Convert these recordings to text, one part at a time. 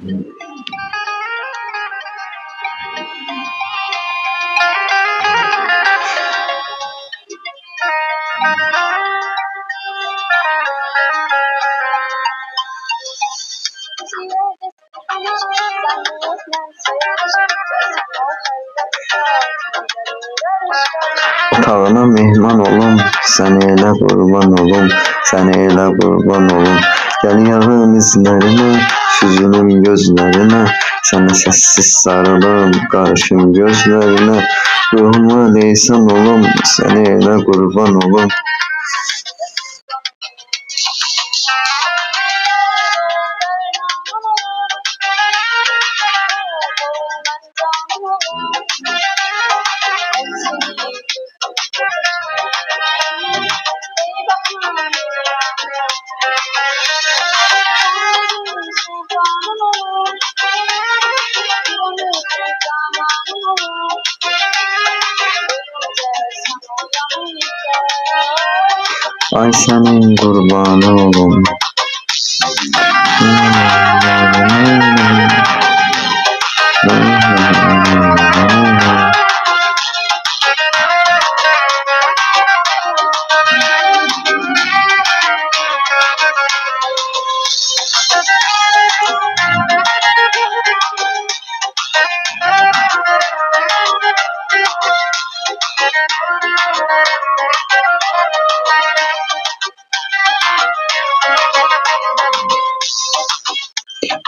Otağına mehman olum, sen elə qurban olum, sen elə qurban olum. Gel yağın izlerine, süzülüm gözlerine, sana sessiz sarılım, karışım gözlerine. Ruhuma değsen olum, sen elə qurban olum. Ay senin kurbanı olum.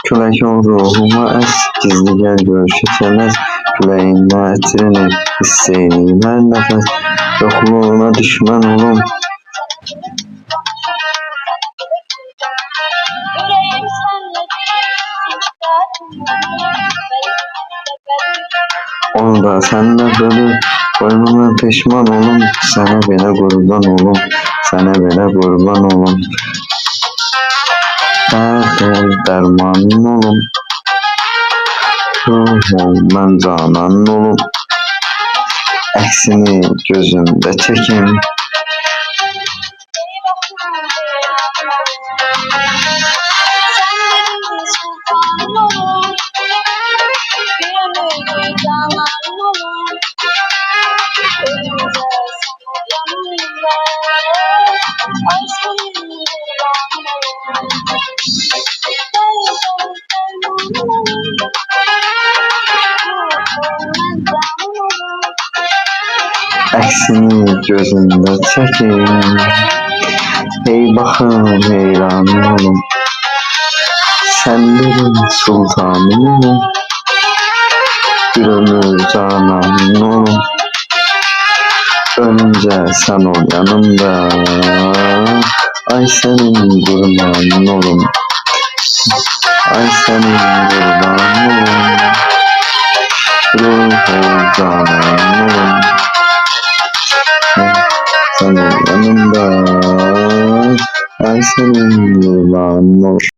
Külək ol ruhuma əs, gizli gəl görüşəcəməz. Küləyindən ətrini hiss eyləyim hər nəfəs. Yoxluğuna düşmən olum. Onu da sənlə bölür, boynuma peşman olum. Sənə belə qurban olum, sənə belə qurban olum. Dərd dərmanın olum, ruh ol mən cananın olum. Əksini gözümdə çəkim, əksini gözümdə çəkim. Ey baxın heyranım olum, sənlərin sultanım olum. Bir ömür cananım olum, ölüncə sən ol yanımda. Ay sənin qurbanın olum, ay sənin qurbanın olum. Ruh ol cananım olum, sen ol yanımda. Ay senin qurbanın olum.